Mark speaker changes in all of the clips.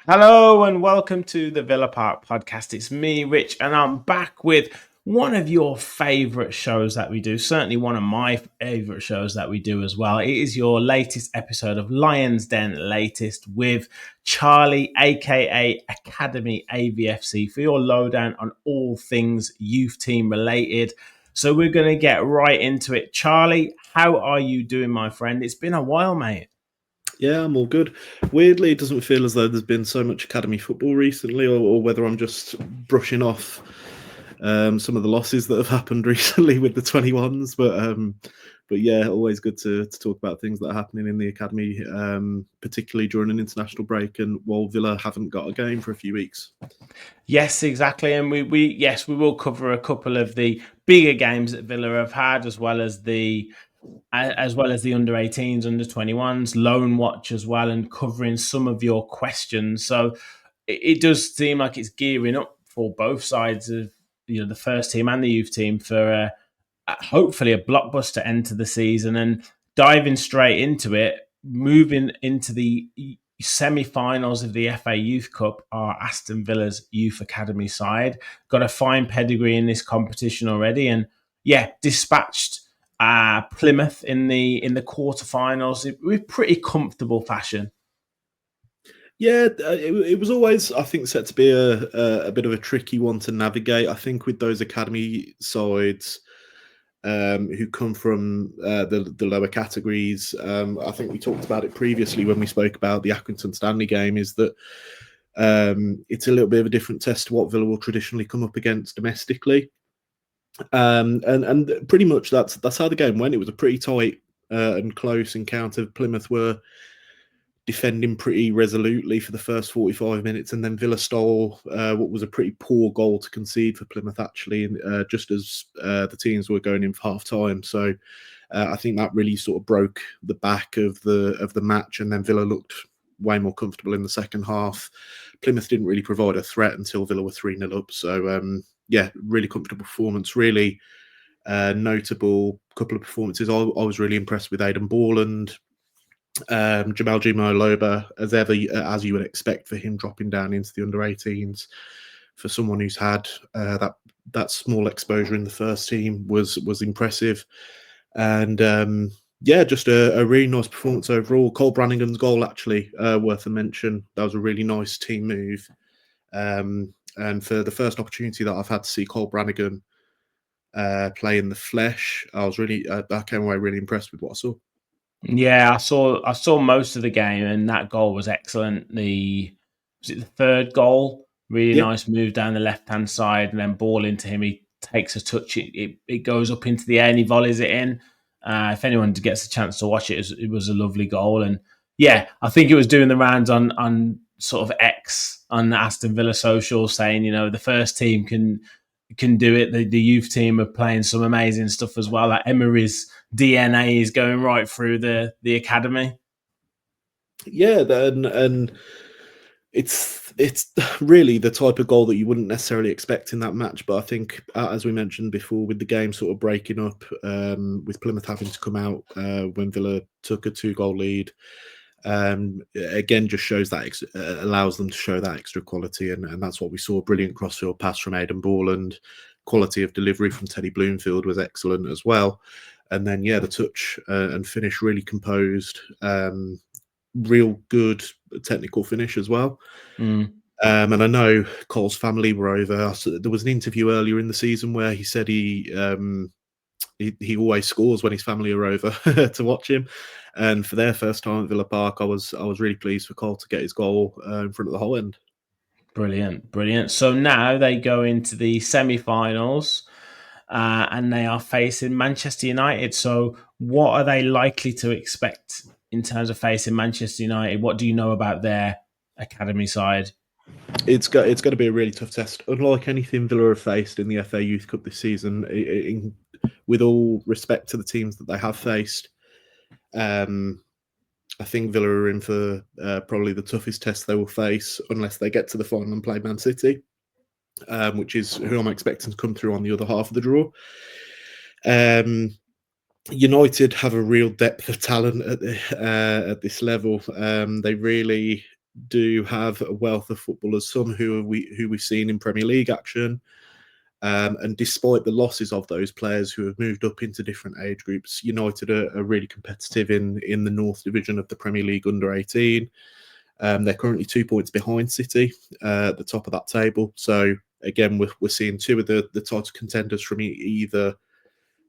Speaker 1: Hello and welcome to the Villa Park podcast. It's me, Rich, and I'm back with one of your favourite shows that we do. Certainly one of my favourite shows that we do as well. It is your latest episode of Lions Den Latest with Charlie, aka Academy AVFC, for your lowdown on all things youth team related. So we're going to get right into it. Charlie, how are you doing, my friend? It's been a while, mate.
Speaker 2: Yeah, I'm all good. Weirdly, it doesn't feel as though there's been so much academy football recently, or whether I'm just brushing off some of the losses that have happened recently with the 21s. But yeah, always good to talk about things that are happening in the academy, particularly during an international break and while Villa haven't got a game for a few weeks.
Speaker 1: Yes, exactly. And we will cover a couple of the bigger games that Villa have had, as well as the under 18s, under 21s, loan watch as well, and covering some of your questions. So it does seem like it's gearing up for both sides of the first team and the youth team for hopefully a blockbuster end to the season. And diving straight into it, moving into the semi-finals of the FA Youth Cup are Aston Villa's Youth Academy side. Got a fine pedigree in this competition already, and dispatched Plymouth in the quarterfinals with pretty comfortable fashion.
Speaker 2: Yeah, it was always, I think, set to be a bit of a tricky one to navigate. I think with those academy sides who come from the lower categories, I think we talked about it previously when we spoke about the Accrington Stanley game, is that it's a little bit of a different test to what Villa will traditionally come up against domestically. And pretty much that's how the game went. It was a pretty tight and close encounter. Plymouth were defending pretty resolutely for the first 45 minutes, and then Villa stole what was a pretty poor goal to concede for Plymouth, actually, just as the teams were going in for half time. So I think that really sort of broke the back of the match, and then Villa looked way more comfortable in the second half. Plymouth didn't really provide a threat until Villa were 3-0 up. So really comfortable performance. Really notable couple of performances. I was really impressed with Aidan Borland. Jamal Loba, as you would expect for him, dropping down into the under 18s for someone who's had that small exposure in the first team was impressive. And just a really nice performance overall. Cole Brannigan's goal, actually, worth a mention. That was a really nice team move. And for the first opportunity that I've had to see Cole Brannigan play in the flesh, I came away really impressed with what I saw.
Speaker 1: Yeah, I saw most of the game, and that goal was excellent. Was it the third goal? Really nice move down the left-hand side, and then ball into him. He takes a touch. It goes up into the air, and he volleys it in. If anyone gets a chance to watch it, it was a lovely goal. And yeah, I think it was doing the rounds on sort of X on Aston Villa social, saying the first team can do it. The youth team are playing some amazing stuff as well. Like Emery's DNA is going right through the academy.
Speaker 2: Yeah, and it's really the type of goal that you wouldn't necessarily expect in that match. But I think, as we mentioned before, with the game sort of breaking up, with Plymouth having to come out when Villa took a 2-goal lead, again just shows that allows them to show that extra quality, and that's what we saw. Brilliant crossfield pass from Aidan Borland. Quality of delivery from Teddy Bloomfield was excellent as well. And then the touch and finish, really composed, real good technical finish as well. And I know Cole's family were over. There was an interview earlier in the season where he said he always scores when his family are over to watch him. And for their first time at Villa Park, I was really pleased for Cole to get his goal in front of the whole end.
Speaker 1: Brilliant. So now they go into the semi-finals. and they are facing Manchester United. So what are they likely to expect in terms of facing Manchester United? What do you know about their academy side?
Speaker 2: It's got to be a really tough test. Unlike anything Villa have faced in the FA Youth Cup this season, with all respect to the teams that they have faced, I think Villa are in for probably the toughest test they will face unless they get to the final and play Man City, which is who I'm expecting to come through on the other half of the draw. United have a real depth of talent at this level. They really do have a wealth of footballers, some who we've seen in Premier League action. And despite the losses of those players who have moved up into different age groups, United are really competitive in the North Division of the Premier League under 18. They're currently 2 points behind City at the top of that table. So again, we're seeing two of the title contenders from either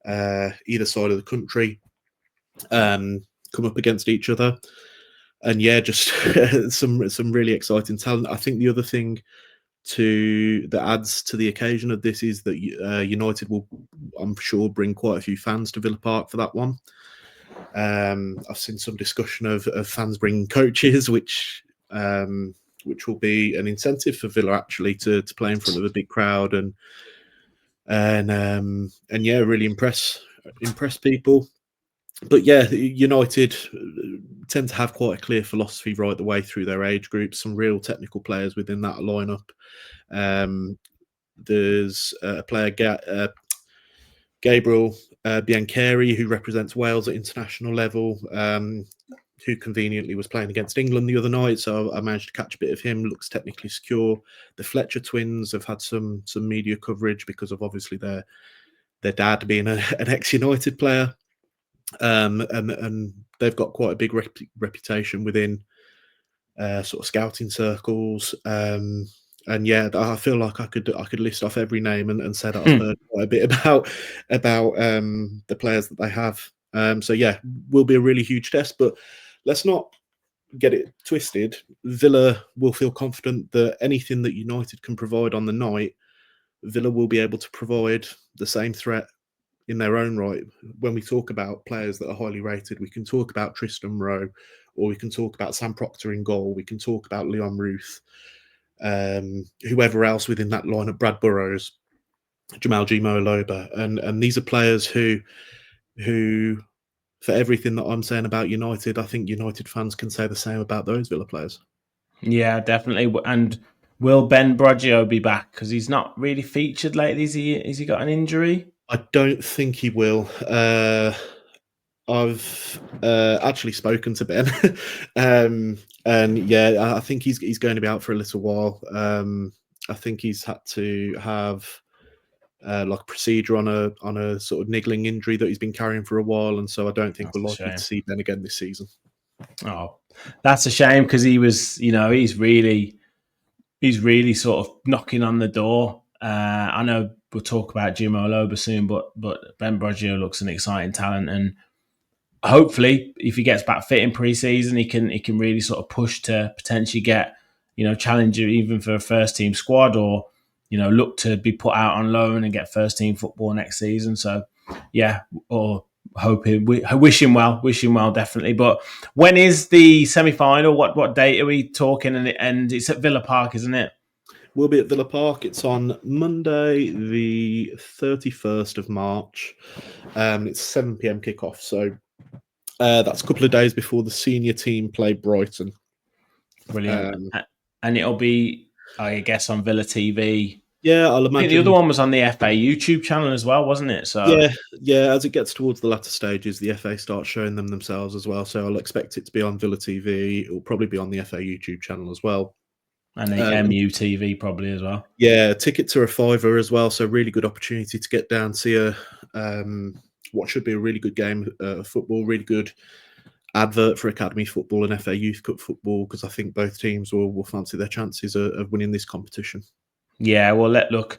Speaker 2: side of the country come up against each other. And yeah, just some really exciting talent. I think the other thing that adds to the occasion of this is that United will, I'm sure, bring quite a few fans to Villa Park for that one. I've seen some discussion of fans bringing coaches, which will be an incentive for Villa actually to play in front of a big crowd and yeah, really impress people. But yeah, United tend to have quite a clear philosophy right the way through their age groups. Some real technical players within that lineup. There's a player, Gabriel Biancheri, who represents Wales at international level, who conveniently was playing against England the other night. So I managed to catch a bit of him. Looks technically secure. The Fletcher twins have had some media coverage because of obviously their dad being an ex-United player. And they've got quite a big reputation within sort of scouting circles. And yeah, I feel like I could list off every name and say that I've heard quite a bit about the players that they have. So yeah, will be a really huge test. But let's not get it twisted. Villa will feel confident that anything that United can provide on the night, Villa will be able to provide the same threat in their own right. When we talk about players that are highly rated, we can talk about Tristan Rowe, or we can talk about Sam Proctor in goal. We can talk about Leon Ruth, whoever else within that lineup, Brad Burrows, Jamal Gimo-Loba, and these are players who, for everything that I'm saying about United, I think United fans can say the same about those Villa players.
Speaker 1: Yeah, definitely. And will Ben Broggio be back? Because he's not really featured lately. Has he got an injury?
Speaker 2: I don't think he will. I've actually spoken to Ben, and yeah, I think he's going to be out for a little while. I think he's had to have like a procedure on a sort of niggling injury that he's been carrying for a while, and so I don't think we're likely to see Ben again this season.
Speaker 1: Oh, that's a shame because he was, he's really sort of knocking on the door. I know we'll talk about Gimo-Loba soon, but Ben Broggio looks an exciting talent, and hopefully, if he gets back fit in pre-season, he can really sort of push to potentially get challenge even for a first team squad, or look to be put out on loan and get first team football next season. So yeah, or wish him well, definitely. But when is the semi-final? What date are we talking? And it's at Villa Park, isn't it?
Speaker 2: We'll be at Villa Park. It's on Monday, the 31st of March. It's 7 p.m. kickoff. So that's a couple of days before the senior team play Brighton.
Speaker 1: Brilliant. And it'll be, I guess, on Villa TV.
Speaker 2: Yeah, I'll imagine.
Speaker 1: I think the other one was on the FA YouTube channel as well, wasn't it? So
Speaker 2: yeah. As it gets towards the latter stages, the FA starts showing them themselves as well. So I'll expect it to be on Villa TV. It'll probably be on the FA YouTube channel as well,
Speaker 1: and the MU TV probably as well.
Speaker 2: Yeah, tickets are a £5 as well. So really good opportunity to get down, see what should be a really good game of football. Really good advert for academy football and FA Youth Cup football, because I think both teams will fancy their chances of winning this competition.
Speaker 1: Yeah, well, look,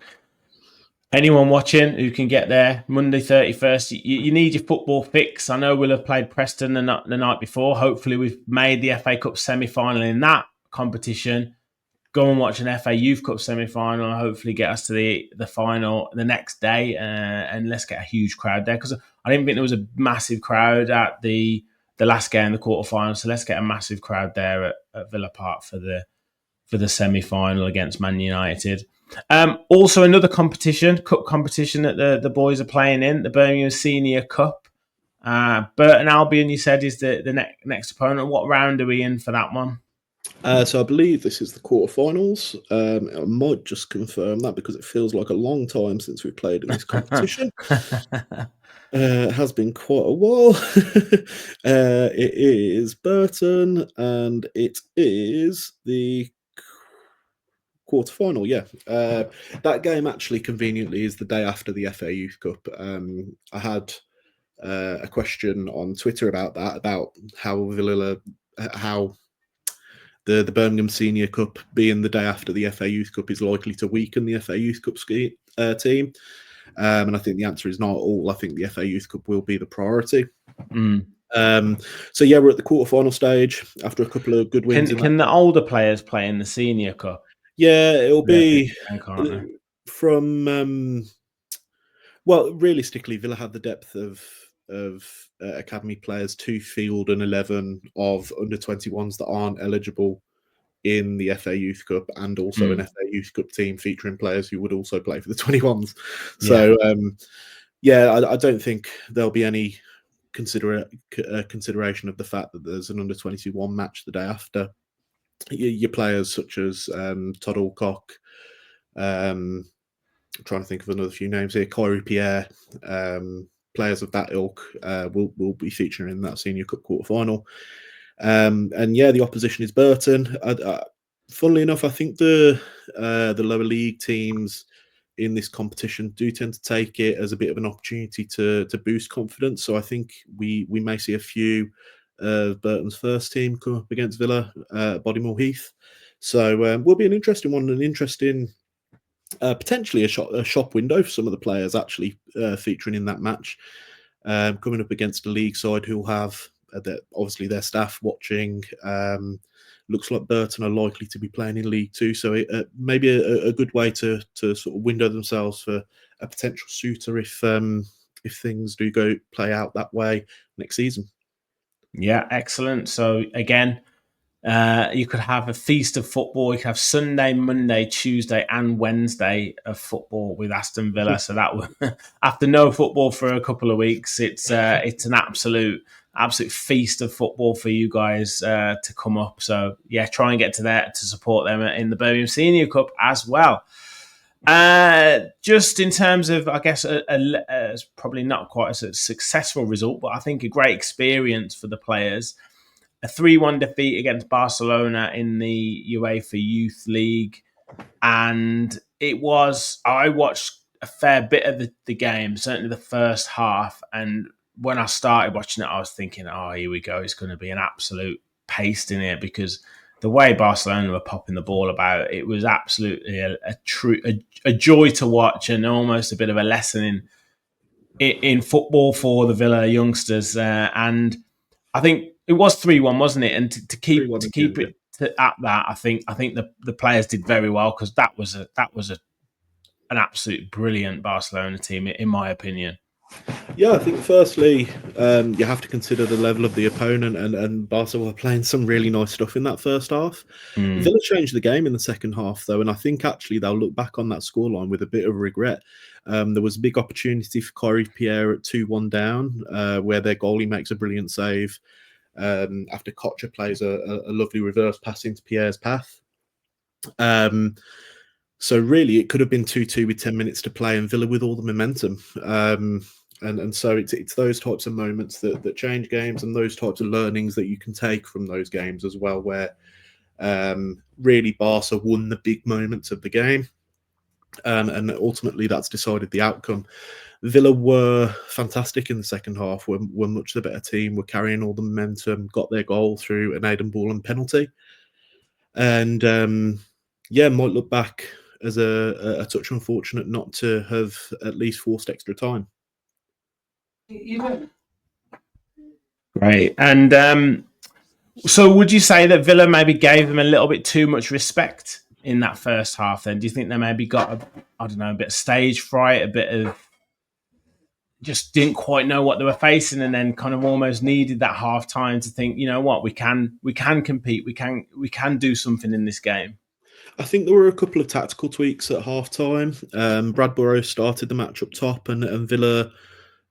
Speaker 1: anyone watching who can get there Monday 31st, you need your football fix. I know we'll have played Preston the night before. Hopefully we've made the FA Cup semi-final in that competition. go and watch an FA Youth Cup semi-final and hopefully get us to the final the next day, and let's get a huge crowd there, because I didn't think there was a massive crowd at the last game, the quarterfinal. So let's get a massive crowd there at Villa Park for the semi-final against Man United. Also, another cup competition that the boys are playing in, the Birmingham Senior Cup. Burton Albion, you said, is the next opponent. What round are we in for that one?
Speaker 2: So I believe this is the quarterfinals. I might just confirm that because it feels like a long time since we played in this competition. It has been quite a while. It is Burton, and it is the quarterfinal. Yeah, that game actually conveniently is the day after the FA Youth Cup. I had a question on Twitter about that, about how the Birmingham Senior Cup being the day after the FA Youth Cup is likely to weaken the FA Youth Cup team. And I think the answer is not at all. I think the FA Youth Cup will be the priority. So yeah, we're at the quarterfinal stage after a couple of good wins.
Speaker 1: Can the older players play in the Senior Cup?
Speaker 2: Yeah, it'll be from. Well, realistically, Villa have the depth of academy players to field an 11 of under 21s that aren't eligible in the FA Youth Cup, and also an FA Youth Cup team featuring players who would also play for the 21s. So, I don't think there'll be any consideration of the fact that there's an under 21 match the day after. Your players such as Todd Alcock, I'm trying to think of another few names here, Kyrie Pierre, players of that ilk will be featuring in that Senior Cup quarterfinal. And yeah, the opposition is Burton. Funnily enough, I think the lower league teams in this competition do tend to take it as a bit of an opportunity to boost confidence. So I think we may see a few of Burton's first team come up against Villa, Bodymore Heath. So will be an interesting one, an interesting potentially a shop window for some of the players actually featuring in that match, coming up against a league side who'll have obviously their staff watching. Looks like Burton are likely to be playing in League Two, so it maybe a good way to sort of window themselves for a potential suitor if things do play out that way next season.
Speaker 1: Yeah, excellent. So again, you could have a feast of football. You could have Sunday, Monday, Tuesday, and Wednesday of football with Aston Villa. So that after no football for a couple of weeks, it's an absolute feast of football for you guys to come up. So yeah, try and get to there to support them in the Birmingham Senior Cup as well. Just in terms of, I guess, it's probably not quite a successful result, but I think a great experience for the players. A 3-1 defeat against Barcelona in the UEFA Youth League. And I watched a fair bit of the game, certainly the first half. And when I started watching it, I was thinking, oh, here we go. It's going to be an absolute paste in it, because the way Barcelona were popping the ball about, it was absolutely a joy to watch, and almost a bit of a lesson in football for the Villa youngsters. And I think it was 3-1, wasn't it? And to keep it at that, I think the players did very well, because that was an absolute brilliant Barcelona team, in my opinion.
Speaker 2: Yeah, I think firstly, you have to consider the level of the opponent, and Barca were playing some really nice stuff in that first half. Villa changed the game in the second half, though, and I think actually they'll look back on that scoreline with a bit of regret. There was a big opportunity for Kyrie Pierre at 2-1 down, where their goalie makes a brilliant save after Kocher plays a lovely reverse pass into Pierre's path. So really, it could have been 2-2 with 10 minutes to play, and Villa with all the momentum. And so it's those types of moments that change games, and those types of learnings that you can take from those games as well, where really Barca won the big moments of the game, and ultimately that's decided the outcome. Villa were fantastic in the second half, were much the better team, were carrying all the momentum, got their goal through an Aidan Bourland penalty, and might look back as a touch unfortunate not to have at least forced extra time.
Speaker 1: Great. And so would you say that Villa maybe gave them a little bit too much respect in that first half? Then do you think they maybe got a bit of stage fright, a bit of just didn't quite know what they were facing, and then kind of almost needed that half time to think, you know what, we can compete, we can do something in this game?
Speaker 2: I think there were a couple of tactical tweaks at half time. Brad Burrow started the match up top, and Villa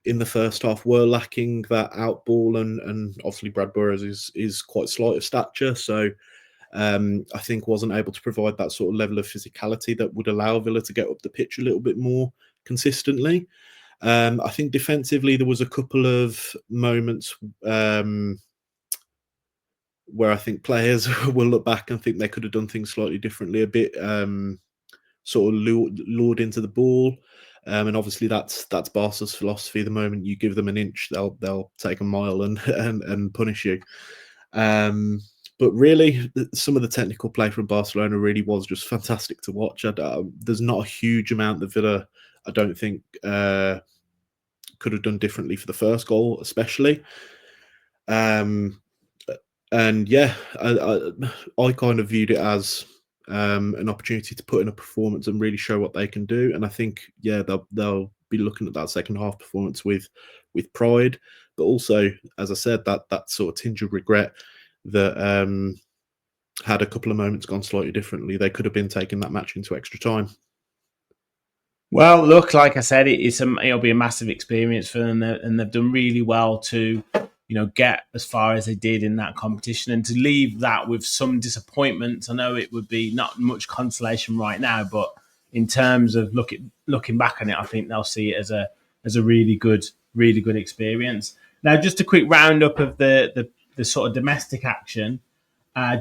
Speaker 2: in the first half were lacking that out ball, and obviously Brad Burrows is quite slight of stature, so I think wasn't able to provide that sort of level of physicality that would allow Villa to get up the pitch a little bit more consistently. I think defensively there was a couple of moments where I think players will look back and think they could have done things slightly differently, a bit sort of lured into the ball. And obviously that's Barca's philosophy. The moment you give them an inch, they'll take a mile and punish you. But really, some of the technical play from Barcelona really was just fantastic to watch. There's not a huge amount that Villa, I don't think, could have done differently for the first goal, especially. And yeah, I kind of viewed it as an opportunity to put in a performance and really show what they can do. And I think, yeah, they'll be looking at that second half performance with pride, but also, as I said, that sort of tinge of regret that had a couple of moments gone slightly differently, they could have been taking that match into extra time.
Speaker 1: Well, look, like I said, it'll be a massive experience for them, and they've done really well to, get as far as they did in that competition, and to leave that with some disappointment. I know it would be not much consolation right now, but in terms of looking back on it, I think they'll see it as a really good experience. Now, just a quick roundup of the sort of domestic action.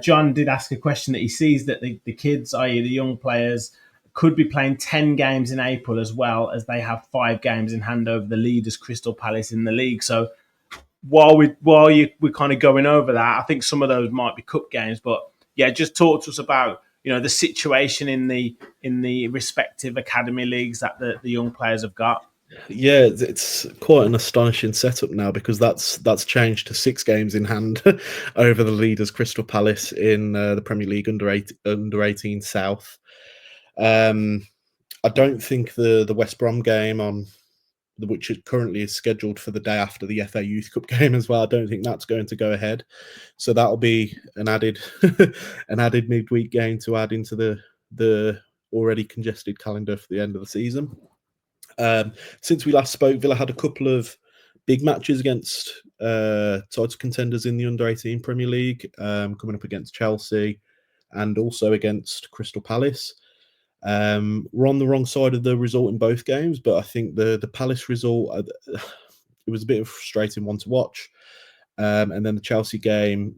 Speaker 1: John did ask a question that he sees that the kids, i.e. the young players, could be playing 10 games in April, as well as they have 5 games in hand over the leaders, Crystal Palace, in the league. So while we're kind of going over that, I think some of those might be cup games. But yeah, just talk to us about the situation in the respective academy leagues that the young players have got.
Speaker 2: Yeah, it's quite an astonishing setup now, because that's changed to 6 games in hand over the leaders, Crystal Palace, in the Premier League under 18 South. I don't think the West Brom game, on which currently is scheduled for the day after the FA Youth Cup game as well, I don't think that's going to go ahead. So that'll be an added midweek game to add into the already congested calendar for the end of the season. Since we last spoke, Villa had a couple of big matches against title contenders in the under-18 Premier League, coming up against Chelsea and also against Crystal Palace. We're on the wrong side of the result in both games, but I think the Palace result, it was a bit of a frustrating one to watch. And then the Chelsea game,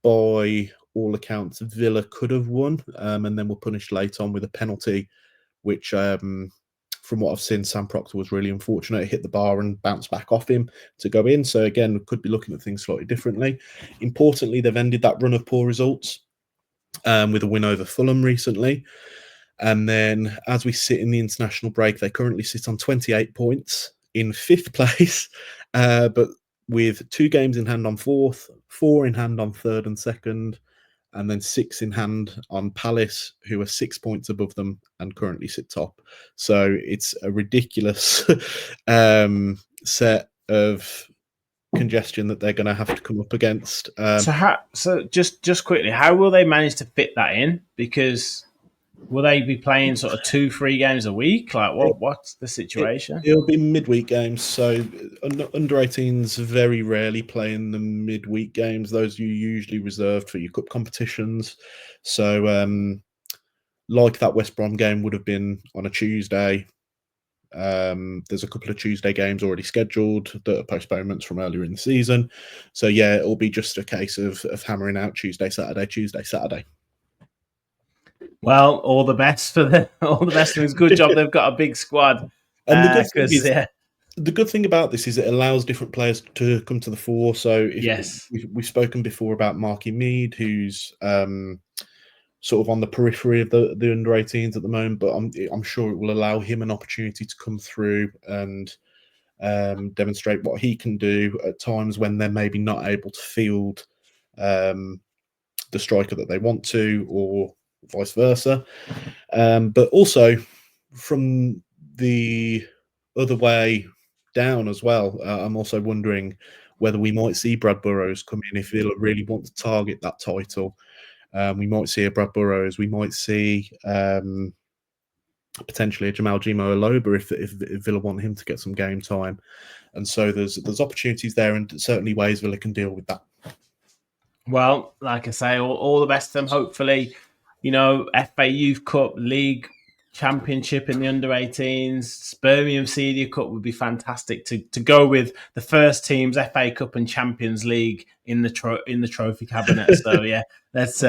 Speaker 2: by all accounts, Villa could have won, and then were punished late on with a penalty, which, from what I've seen, Sam Proctor was really unfortunate. It hit the bar and bounced back off him to go in. So again, we could be looking at things slightly differently. Importantly, they've ended that run of poor results with a win over Fulham recently. And then, as we sit in the international break, they currently sit on 28 points in 5th place, but with 2 games in hand on 4th, 4 in hand on 3rd and 2nd, and then 6 in hand on Palace, who are 6 points above them and currently sit top. So it's a ridiculous set of congestion that they're going to have to come up against.
Speaker 1: So just quickly, how will they manage to fit that in? Because will they be playing sort of 2-3 games a week? Like, what's the situation?
Speaker 2: It'll be midweek games. So under 18s very rarely playing the midweek games. Those are usually reserved for your cup competitions. So like that West Brom game would have been on a Tuesday. There's a couple of Tuesday games already scheduled that are postponements from earlier in the season. So yeah, it'll be just a case of hammering out Tuesday, Saturday.
Speaker 1: Well, all the best for them. All the best for them. It's a good job they've got a big squad.
Speaker 2: And the good thing about this is it allows different players to come to the fore. So we've spoken before about Marky Mead, who's sort of on the periphery of the under 18s at the moment, but I'm sure it will allow him an opportunity to come through and demonstrate what he can do at times when they're maybe not able to field the striker that they want to, or vice versa. But also from the other way down as well, I'm also wondering whether we might see Brad Burrows come in if Villa really want to target that title. We might see a Brad Burrows. We might see potentially a Jamal Gimo Aloba if Villa want him to get some game time. And so there's opportunities there, and certainly ways Villa can deal with that.
Speaker 1: Well, like I say, all the best to them. Hopefully, FA Youth Cup, League Championship in the under-18s, Birmingham Senior Cup would be fantastic to go with the first teams, FA Cup and Champions League in the trophy cabinet. So yeah, let's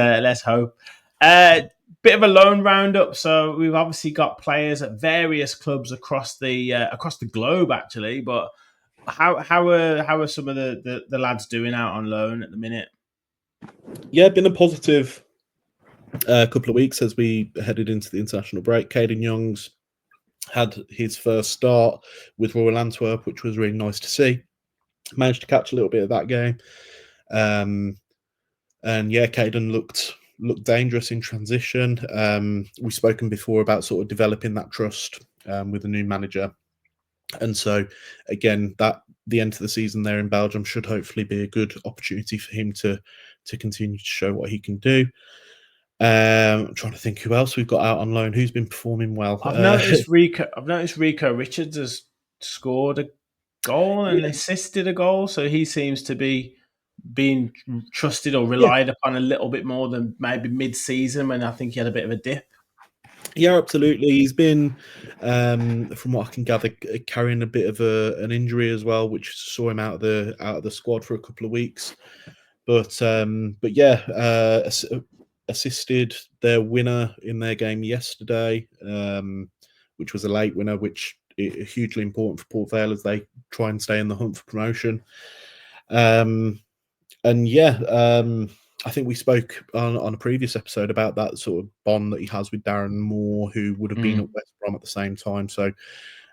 Speaker 1: hope. Bit of a loan roundup. So we've obviously got players at various clubs across the globe, actually. But how are some of the lads doing out on loan at the minute?
Speaker 2: Yeah, been a positive couple of weeks as we headed into the international break. Caden Young's had his first start with Royal Antwerp, which was really nice to see. Managed to catch a little bit of that game. And yeah, Caden looked dangerous in transition. We've spoken before about sort of developing that trust with the new manager. And so, again, that the end of the season there in Belgium should hopefully be a good opportunity for him to continue to show what he can do. I'm trying to think who else we've got out on loan who's been performing well.
Speaker 1: I've noticed Rico Richards has scored a goal and assisted a goal, so he seems to be being trusted or relied upon a little bit more than maybe mid-season when I think he had a bit of a dip.
Speaker 2: Yeah, absolutely. He's been, from what I can gather, carrying a bit of an injury as well, which saw him out of the squad for a couple of weeks. But yeah, assisted their winner in their game yesterday, which was a late winner, which is hugely important for Port Vale as they try and stay in the hunt for promotion. And yeah, I think we spoke on a previous episode about that sort of bond that he has with Darren Moore, who would have been at West Brom at the same time. So,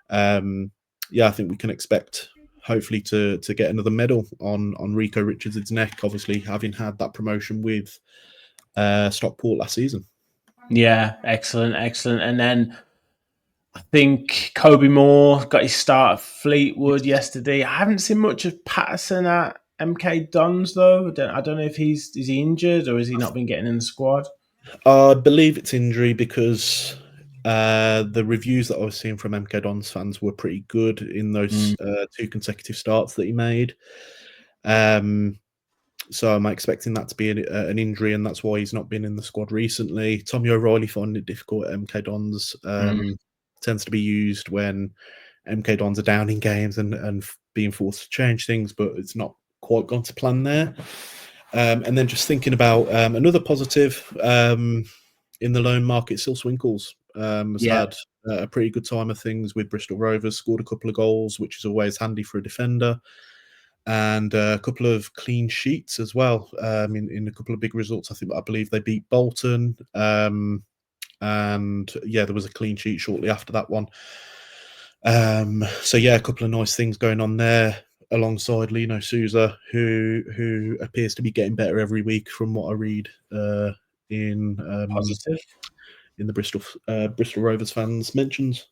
Speaker 2: yeah, I think we can expect hopefully to get another medal on Rico Richards' neck, obviously having had that promotion with Stockport last season.
Speaker 1: Yeah, excellent. And then I think Kobe Moore got his start at Fleetwood yesterday. I haven't seen much of Patterson at MK Dons though. I don't know if is he injured or has he not been getting in the squad?
Speaker 2: I believe it's injury because the reviews that I was seeing from MK Dons fans were pretty good in those 2 consecutive starts that he made. So I'm expecting that to be an injury, and that's why he's not been in the squad recently. Tommy O'Reilly finding it difficult at MK Dons. Tends to be used when MK Dons are down in games and being forced to change things, but it's not quite gone to plan there. And then just thinking about another positive in the loan market, Sil Swinkles has had a pretty good time of things with Bristol Rovers, scored a couple of goals, which is always handy for a defender, and a couple of clean sheets as well in a couple of big results. I believe they beat Bolton, and yeah, there was a clean sheet shortly after that one. So yeah, a couple of nice things going on there alongside Lino Souza, who appears to be getting better every week from what I read in
Speaker 1: Positive.
Speaker 2: In the Bristol Rovers fans mentions.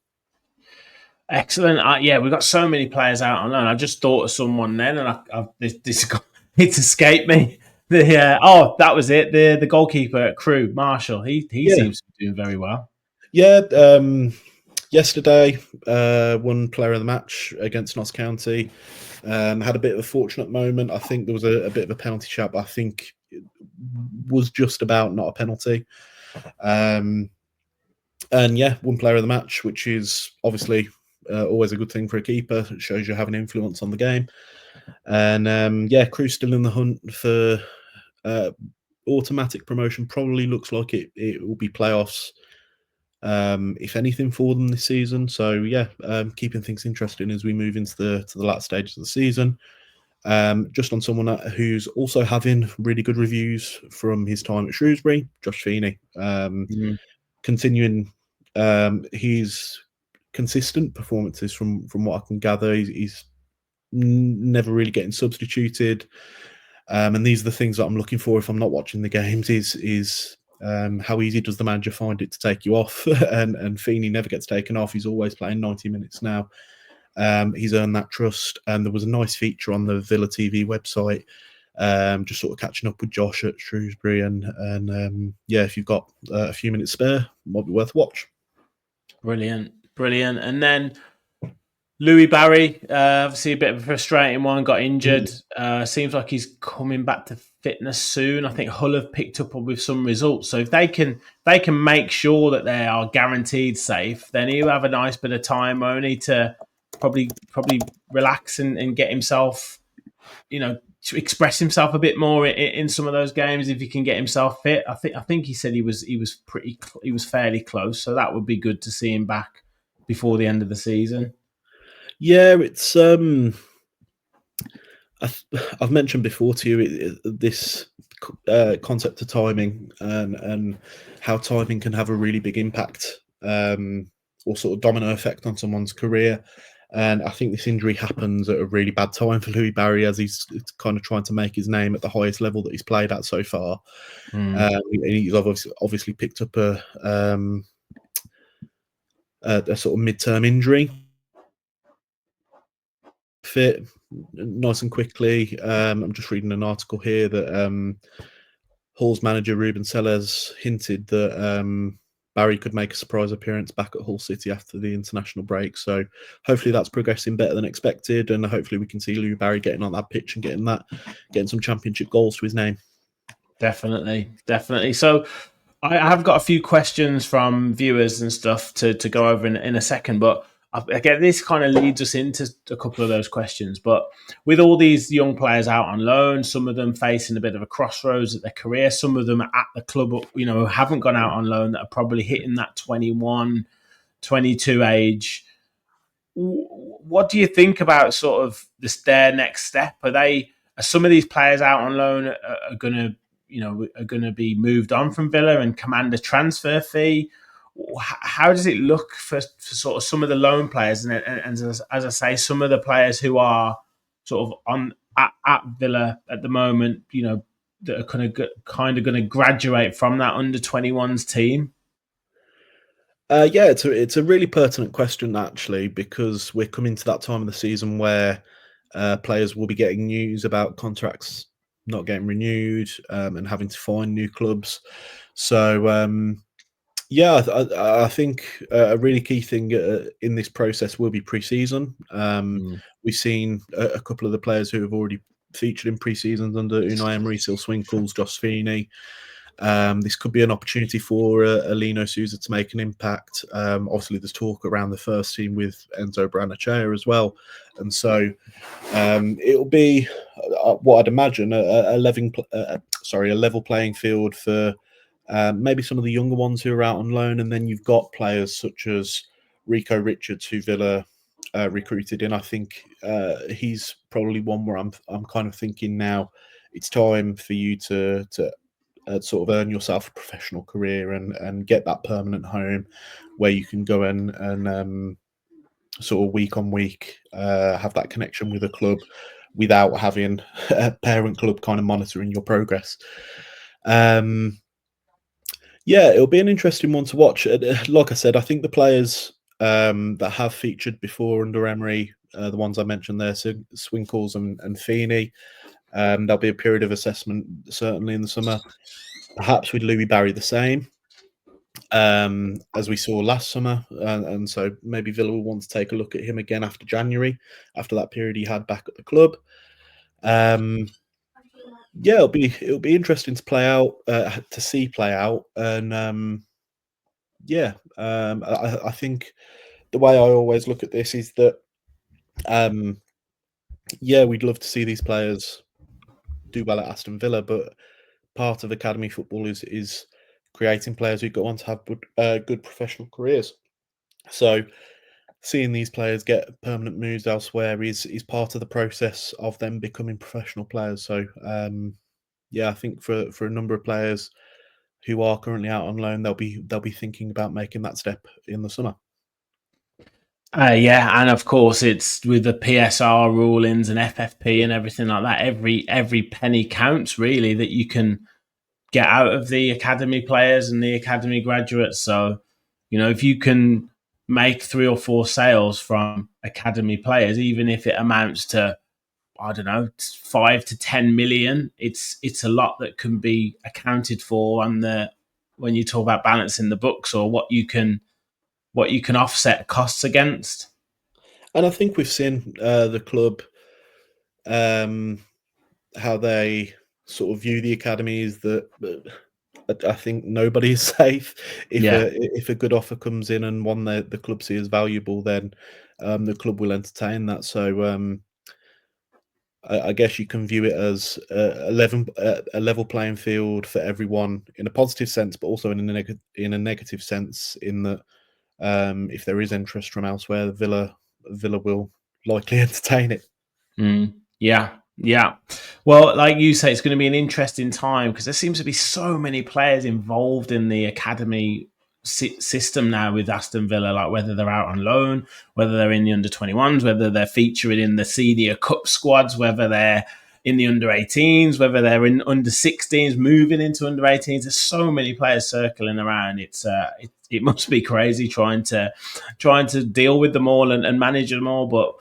Speaker 1: Excellent. Yeah, we've got so many players out on loan. I just thought of someone then, and it's escaped me. That was it. The goalkeeper at Crewe, Marshall. He seems to be doing very well.
Speaker 2: Yeah. Yesterday, won player of the match against Notts County. Had a bit of a fortunate moment. I think there was a bit of a penalty shot, but I think it was just about not a penalty. And yeah, won player of the match, which is obviously always a good thing for a keeper. It shows you have an influence on the game. And yeah, Crewe's still in the hunt for automatic promotion. Probably looks like it will be playoffs, if anything, for them this season. So yeah, keeping things interesting as we move into the last stages of the season. Just on someone who's also having really good reviews from his time at Shrewsbury, Josh Feeney. Continuing his consistent performances from what I can gather. He's never really getting substituted. And these are the things that I'm looking for if I'm not watching the games, is How easy does the manager find it to take you off? and Feeney never gets taken off. He's always playing 90 minutes now. He's earned that trust. And there was a nice feature on the Villa TV website, just sort of catching up with Josh at Shrewsbury. And yeah, if you've got a few minutes spare, might be worth a watch.
Speaker 1: Brilliant. And then Louis Barry, obviously a bit of a frustrating one, got injured. Seems like he's coming back to fitness soon. I think Hull have picked up with some results. So if they can make sure that they are guaranteed safe, then he'll have a nice bit of time only to probably relax and get himself, to express himself a bit more in some of those games if he can get himself fit. I think he said he was fairly close, so that would be good to see him back before the end of the season.
Speaker 2: Yeah, it's I've mentioned before to you this concept of timing and how timing can have a really big impact or sort of domino effect on someone's career. And I think this injury happens at a really bad time for Louis Barry, as he's kind of trying to make his name at the highest level that he's played at so far. And he's obviously picked up a sort of midterm injury. Fit nice and quickly. I'm just reading an article here that Hull's manager Ruben Sellers hinted that Barry could make a surprise appearance back at Hull City after the international break. So hopefully that's progressing better than expected, and hopefully we can see Louis Barry getting on that pitch and getting some championship goals to his name.
Speaker 1: Definitely. So I have got a few questions from viewers and stuff to go over in a second, but again, this kind of leads us into a couple of those questions. But with all these young players out on loan, some of them facing a bit of a crossroads at their career, some of them at the club, who haven't gone out on loan, that are probably hitting that 21, 22 age. What do you think about sort of their next step? Are some of these players out on loan are going to be moved on from Villa and command a transfer fee? How does it look for sort of some of the loan players, and as I say, some of the players who are sort of at Villa at the moment, that are kind of going to graduate from that under-21s team?
Speaker 2: Yeah, it's a really pertinent question actually, because we're coming to that time of the season where players will be getting news about contracts not getting renewed and having to find new clubs. So yeah, I think a really key thing in this process will be pre-season. We've seen a couple of the players who have already featured in pre-seasons under Unai Emery, Sil Swinkles, Josh Feeney. This could be an opportunity for Lino Sousa to make an impact. Obviously, there's talk around the first team with Enzo Branachea as well. And so it'll be what I'd imagine a level playing field for maybe some of the younger ones who are out on loan. And then you've got players such as Rico Richards, who Villa recruited in. I think he's probably one where I'm kind of thinking now it's time for you to sort of earn yourself a professional career and get that permanent home where you can go and sort of week on week have that connection with a club without having a parent club kind of monitoring your progress. Yeah, it'll be an interesting one to watch. Like I said, I think the players that have featured before under Emery, the ones I mentioned there, so Swinkles and Feeney, there'll be a period of assessment certainly in the summer. Perhaps with Louis Barry the same, as we saw last summer, and so maybe Villa will want to take a look at him again after January, after that period he had back at the club. Yeah, it'll be interesting to play out, and I think the way I always look at this is that, yeah, we'd love to see these players do well at Aston Villa, but part of academy football is creating players who go on to have good professional careers. So seeing these players get permanent moves elsewhere is part of the process of them becoming professional players. So yeah, I think for a number of players who are currently out on loan, they'll be thinking about making that step in the summer.
Speaker 1: Yeah, and of course it's with the PSR rulings and FFP and everything like that. Every penny counts, really, that you can get out of the academy players and the academy graduates. So, if you can make 3 or 4 sales from academy players, even if it amounts to, I don't know, 5 to 10 million, it's a lot that can be accounted for when you talk about balancing the books, or what you can offset costs against.
Speaker 2: And I think we've seen the club, how they sort of view the academies, that I think nobody is safe. If a good offer comes in and one the club see as valuable, then the club will entertain that. So I guess you can view it as a level playing field for everyone in a positive sense, but also in a negative sense, in that if there is interest from elsewhere, Villa will likely entertain it.
Speaker 1: Yeah. Well, like you say, it's going to be an interesting time because there seems to be so many players involved in the academy system now with Aston Villa, like whether they're out on loan, whether they're in the under-21s, whether they're featuring in the Senior Cup squads, whether they're in the under-18s, whether they're in under-16s, moving into under-18s. There's so many players circling around. It must be crazy trying to deal with them all and manage them all, but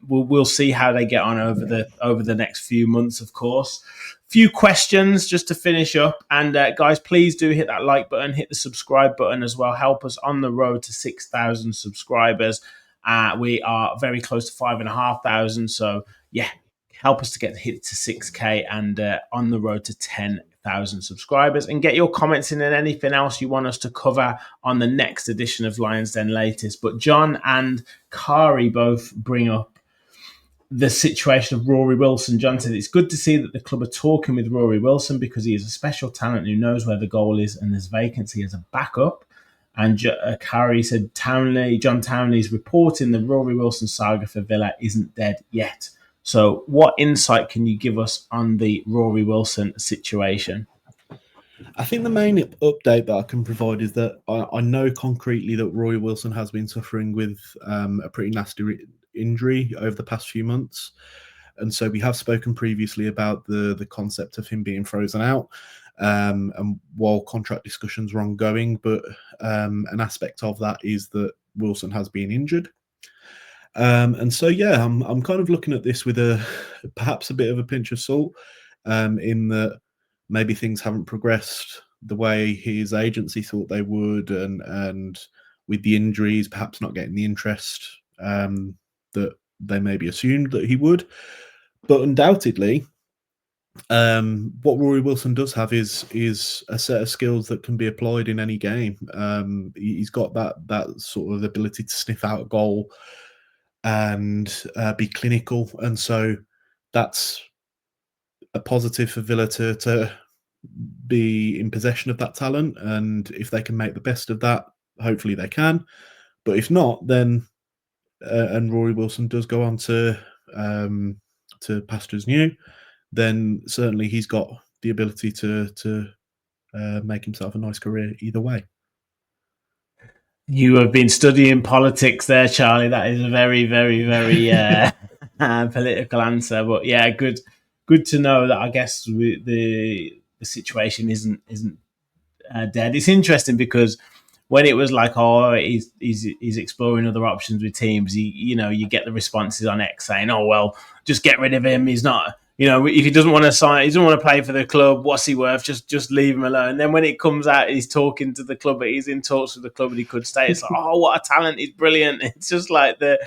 Speaker 1: we'll see how they get on over the next few months, of course. Few questions just to finish up, and guys, please do hit that like button, hit the subscribe button as well. Help us on the road to 6,000 subscribers. We are very close to 5,500, so yeah, help us to get hit to 6K and on the road to 10,000 subscribers, and get your comments in and anything else you want us to cover on the next edition of Lions Den Latest. But John and Kari both bring up the situation of Rory Wilson. John said it's good to see that the club are talking with Rory Wilson because he is a special talent who knows where the goal is and there's vacancy as a backup. And Kari said John Townley is reporting the Rory Wilson saga for Villa isn't dead yet. So what insight can you give us on the Rory Wilson situation?
Speaker 2: I think the main update that I can provide is that I know concretely that Rory Wilson has been suffering with a pretty nasty injury over the past few months. And so we have spoken previously about the concept of him being frozen out. And while contract discussions are ongoing, but an aspect of that is that Wilson has been injured. And so, yeah, I'm kind of looking at this with perhaps a bit of a pinch of salt, in that maybe things haven't progressed the way his agency thought they would, and with the injuries, perhaps not getting the interest that they maybe assumed that he would. But undoubtedly, what Rory Wilson does have is a set of skills that can be applied in any game. He's got that sort of ability to sniff out a goal and be clinical, and so that's a positive for Villa to be in possession of that talent. And if they can make the best of that, hopefully they can. But if not, then and Rory Wilson does go on to pastures new, then certainly he's got the ability to make himself a nice career either way.
Speaker 1: You have been studying politics there, Charlie. That is a very, very, very political answer. But yeah, good to know that. I guess the situation isn't dead. It's interesting because when it was like, oh, he's exploring other options with teams, you get the responses on X saying, oh well, just get rid of him. He's not. If he doesn't want to sign, he doesn't want to play for the club. What's he worth? Just leave him alone. And then when it comes out, he's talking to the club, but he's in talks with the club, and he could stay. It's like, oh, what a talent! He's brilliant. It's just like the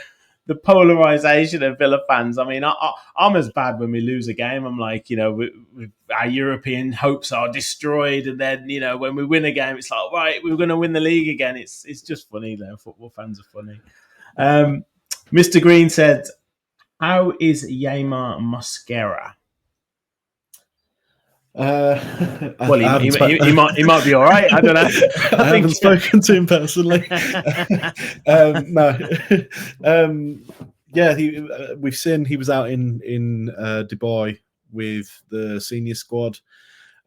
Speaker 1: polarization of Villa fans. I mean, I'm as bad when we lose a game. I'm like, our European hopes are destroyed, and then when we win a game, it's like, right, we're going to win the league again. It's just funny though. Football fans are funny. Mr. Green said, how is Yamar Mosquera? Well, he might be all right. I don't know.
Speaker 2: I haven't spoken to him personally. No. Yeah, we've seen he was out in Dubai with the senior squad,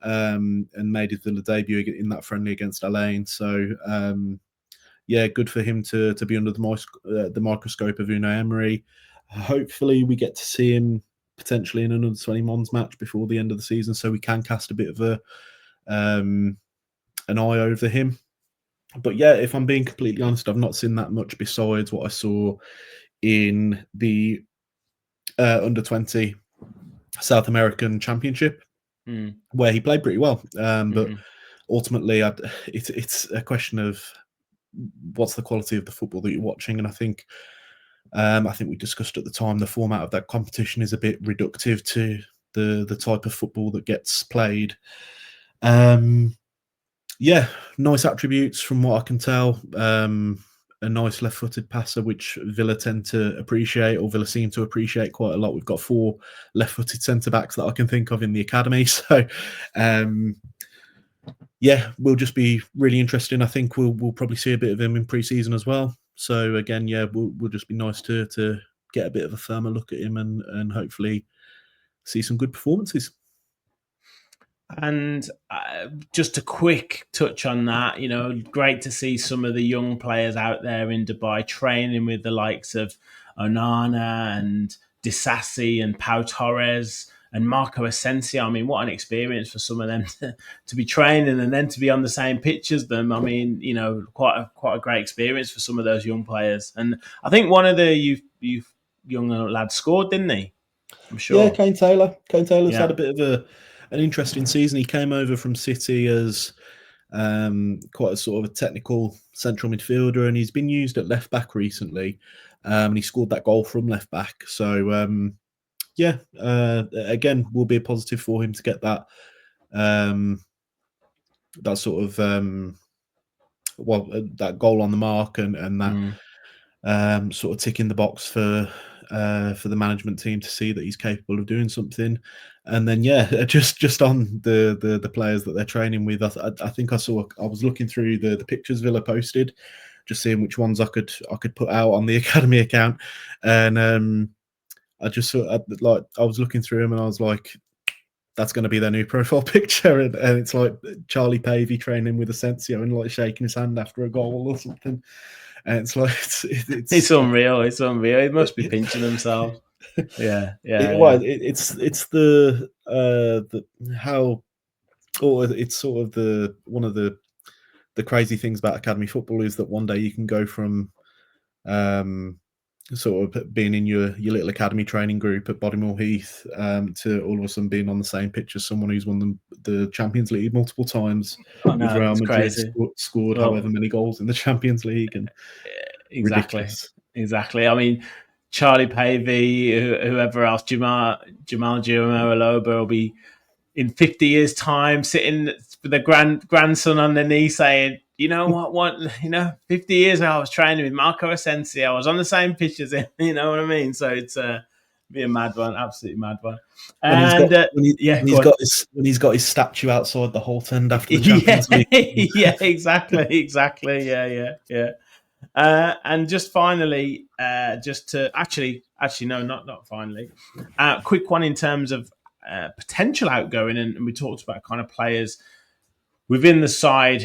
Speaker 2: and made his Villa debut in that friendly against Alain. So yeah, good for him to be under the microscope of Unai Emery. Hopefully we get to see him potentially in an under-21s match before the end of the season, so we can cast a bit of an eye over him. But yeah, if I'm being completely honest, I've not seen that much besides what I saw in the under-20 South American Championship, where he played pretty well. But ultimately, it's a question of what's the quality of the football that you're watching, and I think we discussed at the time the format of that competition is a bit reductive to the type of football that gets played. Yeah, nice attributes from what I can tell. A nice left-footed passer, which Villa tend to appreciate, or Villa seem to appreciate quite a lot. We've got 4 left-footed centre-backs that I can think of in the academy. So, yeah, will just be really interesting. I think we'll probably see a bit of him in pre-season as well. So again, yeah, we'll just be nice to get a bit of a firmer look at him and hopefully see some good performances.
Speaker 1: And just a quick touch on that, great to see some of the young players out there in Dubai training with the likes of Onana and Disasi and Pau Torres and Marco Asensio. I mean, what an experience for some of them to be training and then to be on the same pitch as them. I mean, quite a great experience for some of those young players. And I think one of the youth young lads scored, didn't he? I'm sure.
Speaker 2: Yeah, Kane Taylor. Kane Taylor's had a bit of an interesting season. He came over from City as quite a sort of a technical central midfielder, and he's been used at left back recently. And he scored that goal from left back. So yeah, again, will be a positive for him to get that that sort of that goal on the mark and that sort of tick in the box for the management team to see that he's capable of doing something. And then yeah, just on the players that they're training with, I think I was looking through the pictures Villa posted, just seeing which ones I could put out on the academy account, and I just I was looking through them and I was like, that's going to be their new profile picture, and it's like Charlie Pavey training with Asensio and like shaking his hand after a goal or something. And it's like
Speaker 1: it's unreal. It's unreal. It must be pinching themselves. Yeah.
Speaker 2: It's the how, or it's sort of the one of the crazy things about academy football is that one day you can go from sort of being in your little academy training group at Bodymoor Heath to all of a sudden being on the same pitch as someone who's won the Champions League multiple times with Real Madrid, scored however many goals in the Champions League, and
Speaker 1: exactly. I mean, Charlie Pavey, whoever else, Jamal Giacomo will be in 50 years' time sitting with a grandson on their knee saying, you know what, 50 years ago I was training with Marco Asensio. I was on the same pitch as him, you know what I mean? So it's be a mad one, absolutely mad one. And
Speaker 2: when he's got his statue outside the Holt End after the Champions League.
Speaker 1: Yeah, exactly. Yeah. And just finally, just to actually no, not finally. Quick one in terms of potential outgoing, and we talked about kind of players within the side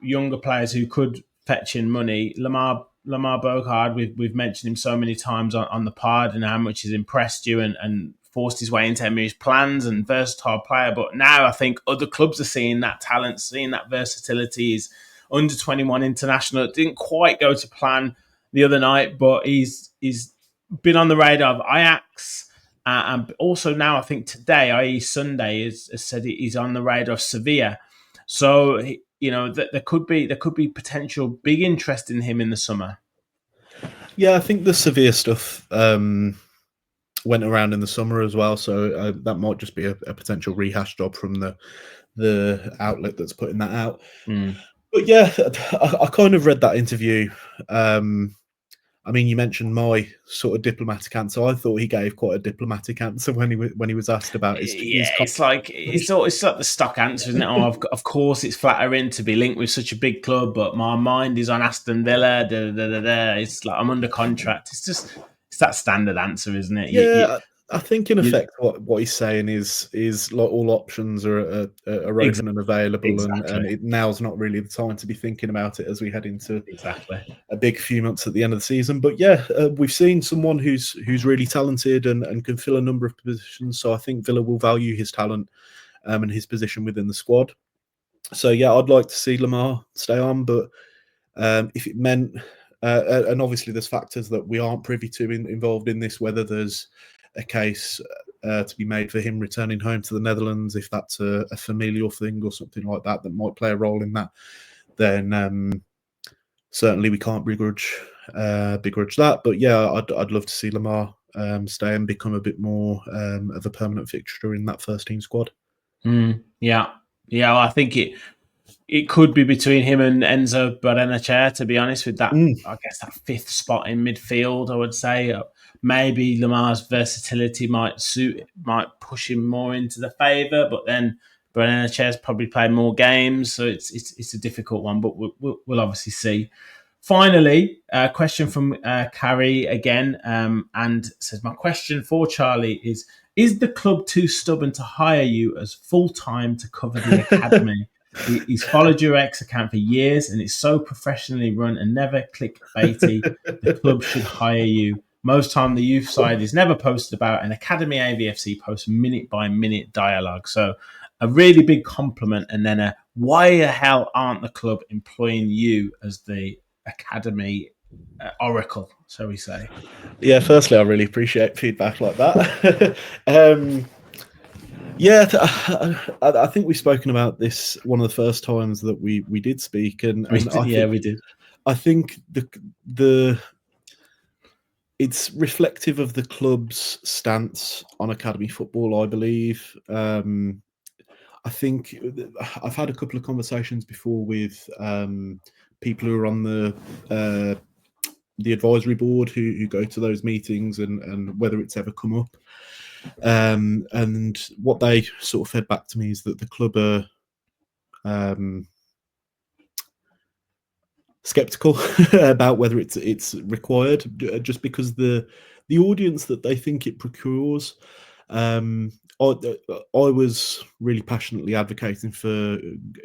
Speaker 1: younger players who could fetch in money. Lamar Bogard, we've mentioned him so many times on the pod and how much he's impressed you and forced his way into Emery's plans, and versatile player. But now I think other clubs are seeing that talent, seeing that versatility. He's under 21 international. It didn't quite go to plan the other night, but he's been on the radar of Ajax. And also now I think today, i.e. Sunday, has said he's on the radar of Sevilla. So, there could be potential big interest in him in the summer.
Speaker 2: Yeah, I think the Sevilla stuff went around in the summer as well. So that might just be a potential rehash job from the outlet that's putting that out. But yeah, I kind of read that interview. I mean, you mentioned my sort of diplomatic answer. I thought he gave quite a diplomatic answer when he was asked about his.
Speaker 1: It's like the stock answer, isn't it? Oh, of course, it's flattering to be linked with such a big club, but my mind is on Aston Villa. It's like I'm under contract. It's that standard answer, isn't it?
Speaker 2: Yeah, I think in effect what he's saying is like all options are open and available, and now's not really the time to be thinking about it as we head into a big few months at the end of the season. But yeah, we've seen someone who's really talented and can fill a number of positions. So I think Villa will value his talent and his position within the squad. So yeah, I'd like to see Lamar stay on, but if it meant, and obviously there's factors that we aren't privy to involved in this, whether there's a case to be made for him returning home to the Netherlands, if that's a familial thing or something like that might play a role in that, then certainly we can't begrudge that. But yeah, I'd love to see Lamar stay and become a bit more of a permanent fixture in that first team squad.
Speaker 1: Yeah, well, I think it could be between him and Enzo Barrenechea, to be honest, with that, I guess that fifth spot in midfield, I would say. Maybe Lamar's versatility might push him more into the favour, but then Barrenechea's probably played more games, so it's a difficult one, but we'll obviously see. Finally, a question from Carrie again, and says, my question for Charlie is the club too stubborn to hire you as full-time to cover the academy? He's followed your X account for years and it's so professionally run and never clickbaity. The club should hire you. Most time the youth side is never posted about, and Academy AVFC posts minute by minute dialogue. So a really big compliment, and then why the hell aren't the club employing you as the academy oracle, shall we say?
Speaker 2: Yeah, firstly, I really appreciate feedback like that. Yeah, I think we've spoken about this one of the first times that we did speak, and
Speaker 1: we did.
Speaker 2: I think it's reflective of the club's stance on academy football, I believe. I think I've had a couple of conversations before with people who are on the advisory board who go to those meetings, and whether it's ever come up. And what they sort of fed back to me is that the club are skeptical about whether it's required, just because the audience that they think it procures. I was really passionately advocating for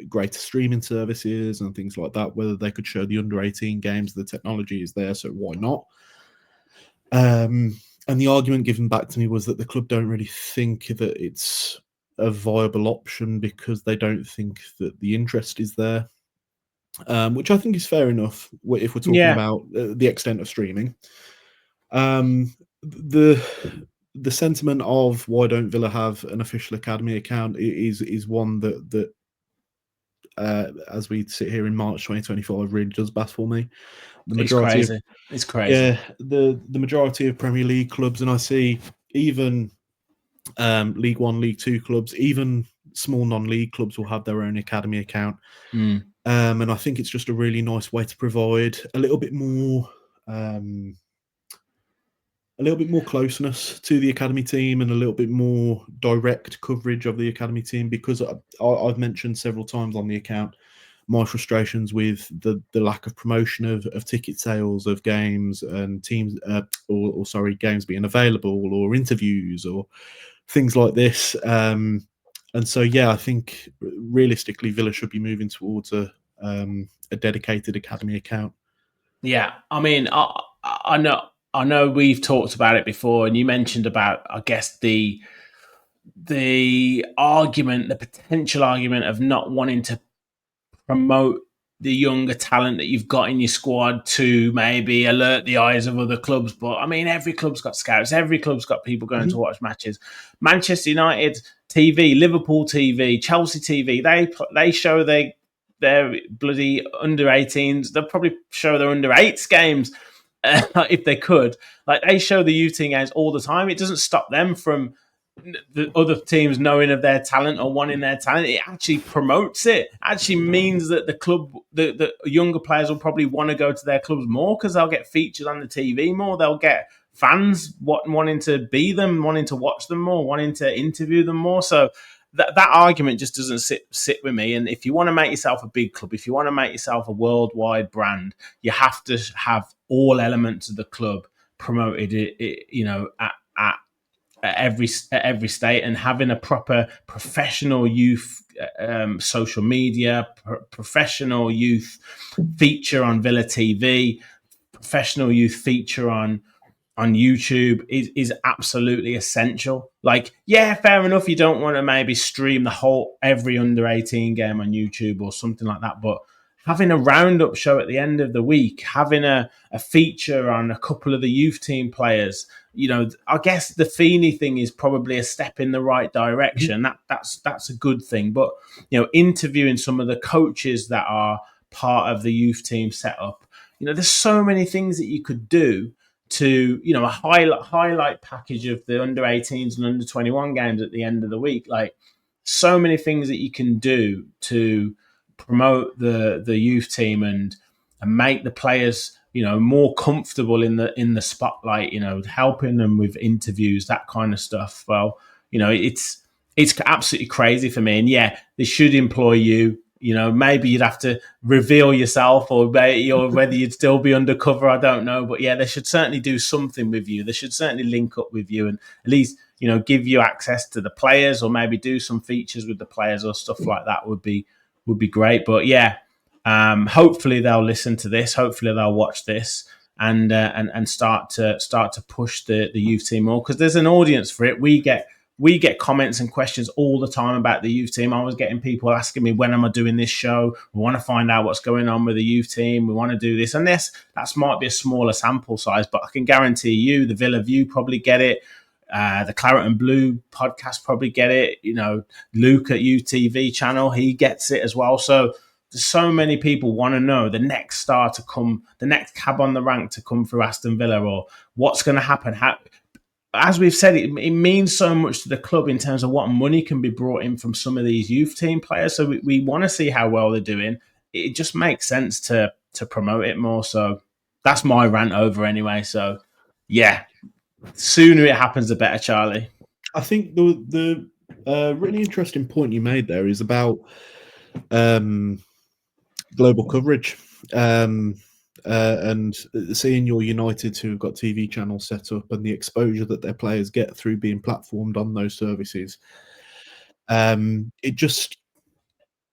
Speaker 2: greater streaming services and things like that, whether they could show the under-18 games. The technology is there, so why not? And the argument given back to me was that the club don't really think that it's a viable option because they don't think that the interest is there, which I think is fair enough if we're talking about the extent of streaming. The sentiment of why don't Villa have an official academy account is one that as we sit here in March 2025 really does baffle me. The majority
Speaker 1: it's crazy.
Speaker 2: Yeah, the majority of Premier League clubs, and I see even League One, League Two clubs, even small non-league clubs will have their own academy account. And I think it's just a really nice way to provide a little bit more closeness to the academy team and a little bit more direct coverage of the academy team, because I've mentioned several times on the account my frustrations with the lack of promotion of ticket sales of games and teams, games being available, or interviews or things like this. And so, yeah, I think realistically Villa should be moving towards a dedicated academy account.
Speaker 1: Yeah, I mean, I know we've talked about it before, and you mentioned about, I guess, the argument, the potential argument of not wanting to promote the younger talent that you've got in your squad to maybe alert the eyes of other clubs. But I mean, every club's got scouts. Every club's got people going to watch matches. Manchester United TV, Liverpool TV, Chelsea TV, they show their bloody under-18s. They'll probably show their under-8s games if they could. Like, they show the youth team games all the time. It doesn't stop them from the other teams knowing of their talent or wanting their talent. It actually promotes it. Actually means that the club, the younger players will probably want to go to their clubs more because they'll get featured on the TV more. They'll get fans wanting to be them, wanting to watch them more, wanting to interview them more. So that argument just doesn't sit with me. And if you want to make yourself a big club, if you want to make yourself a worldwide brand, you have to have all elements of the club promoted, at at every state, and having a proper professional youth social media, professional youth feature on Villa TV, professional youth feature on YouTube is absolutely essential. Like, yeah, fair enough, you don't want to maybe stream the whole every under 18 game on YouTube or something like that, but having a roundup show at the end of the week, having a feature on a couple of the youth team players, I guess the Feeney thing is probably a step in the right direction. That's a good thing. But interviewing some of the coaches that are part of the youth team setup, there's so many things that you could do to a highlight package of the under 18s and under 21 games at the end of the week. Like, so many things that you can do to promote the youth team and make the players more comfortable in the spotlight, helping them with interviews, that kind of stuff. Well, it's absolutely crazy for me. And yeah, they should employ you. Maybe you'd have to reveal yourself, or whether you'd still be undercover, I don't know. But yeah, they should certainly do something with you. They should certainly link up with you and at least, give you access to the players, or maybe do some features with the players or stuff like that would be great. But yeah, hopefully they'll listen to this. Hopefully they'll watch this and start to push the youth team more, because there's an audience for it. We get comments and questions all the time about the youth team. I was getting people asking me, when am I doing this show? We want to find out what's going on with the youth team. We want to do this and this. That might be a smaller sample size, but I can guarantee you the Villa View probably get it. The Claret and Blue podcast probably get it. Luke at UTV channel, he gets it as well. So there's so many people want to know the next star to come, the next cab on the rank to come through Aston Villa, or what's going to happen. As we've said, it means so much to the club in terms of what money can be brought in from some of these youth team players. So we want to see how well they're doing. It just makes sense to promote it more. So that's my rant over anyway. So yeah, sooner it happens, the better, Charlie.
Speaker 2: I think the really interesting point you made there is about global coverage. And seeing your United who've got TV channels set up and the exposure that their players get through being platformed on those services, it just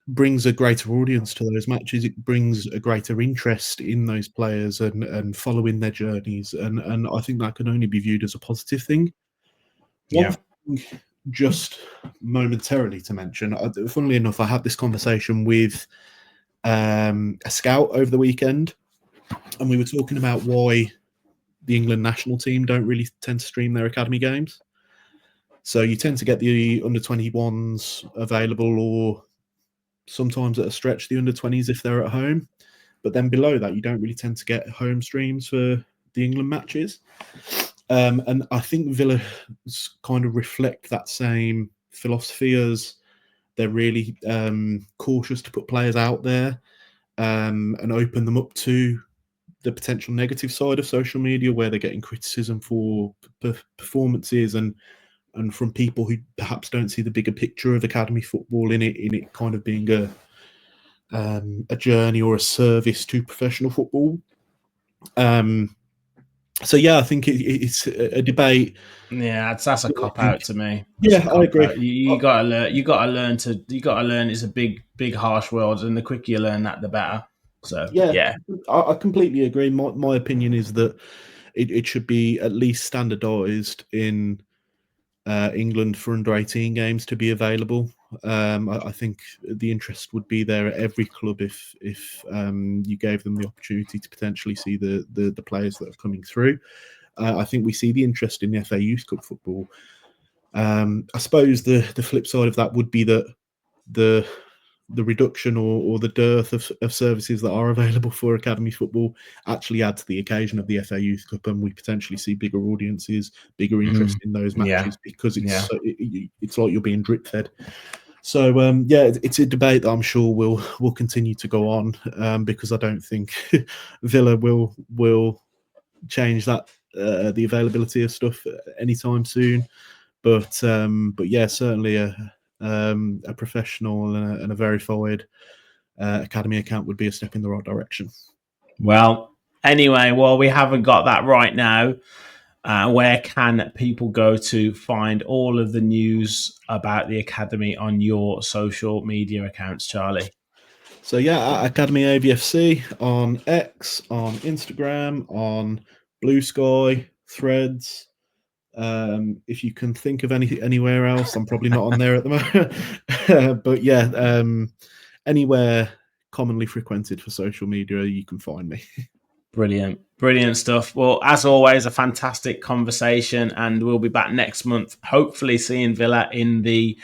Speaker 2: brings a greater audience to those matches. It brings a greater interest in those players and following their journeys. And I think that can only be viewed as a positive thing.
Speaker 1: Yeah.
Speaker 2: One thing, just momentarily to mention, funnily enough, I had this conversation with a scout over the weekend, and we were talking about why the England national team don't really tend to stream their academy games. So you tend to get the under-21s available, or sometimes at a stretch the under-20s if they're at home. But then below that, you don't really tend to get home streams for the England matches. And I think Villa kind of reflect that same philosophy, as they're really cautious to put players out there and open them up to the potential negative side of social media, where they're getting criticism for performances and from people who perhaps don't see the bigger picture of academy football in it kind of being a journey or a service to professional football. So yeah, I think it's a debate.
Speaker 1: Yeah, that's a cop out to me.
Speaker 2: Yeah, I agree.
Speaker 1: You gotta learn. You gotta learn. It's a big harsh world, and the quicker you learn that, the better. So yeah.
Speaker 2: I completely agree. My opinion is that it should be at least standardised in England for under-18 games to be available. I think the interest would be there at every club if you gave them the opportunity to potentially see the players that are coming through. I think we see the interest in the FA Youth Cup football. I suppose the flip side of that would be that the reduction or the dearth of services that are available for academy football actually add to the occasion of the FA Youth Cup, and we potentially see bigger audiences, bigger interest in those matches, because it's like you're being drip fed. So it's a debate that I'm sure will continue to go on, because I don't think Villa will change that the availability of stuff anytime soon. But yeah, certainly a professional and a verified academy account would be a step in the right direction.
Speaker 1: Well, anyway, we haven't got that right now. where can people go to find all of the news about the academy on your social media accounts, Charlie?
Speaker 2: So yeah, at Academy AVFC on X, on Instagram, on Blue Sky, Threads. If you can think of anywhere else, I'm probably not on there at the moment. But yeah, anywhere commonly frequented for social media, you can find me.
Speaker 1: Brilliant stuff. Well, as always, a fantastic conversation, and we'll be back next month, hopefully seeing Villa in the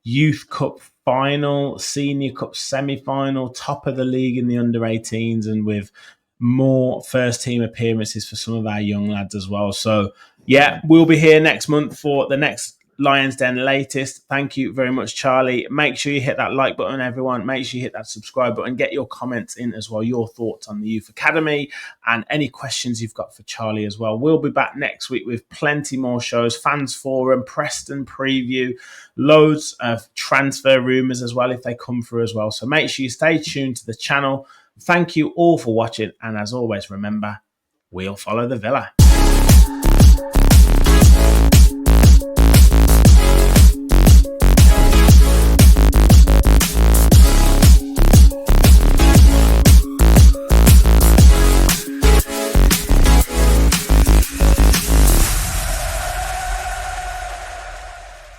Speaker 1: Youth Cup final, Senior Cup semi-final, top of the league in the under-18s, and with more first-team appearances for some of our young lads as well. So, yeah, we'll be here next month for the next Lions Den latest. Thank you very much, Charlie. Make sure you hit that like button, everyone. Make sure you hit that subscribe button. Get your comments in as well, your thoughts on the Youth Academy, and any questions you've got for Charlie as well. We'll be back next week with plenty more shows, fans forum, Preston preview, loads of transfer rumours as well if they come through as well. So make sure you stay tuned to the channel. Thank you all for watching, and as always, remember, we'll follow the Villa.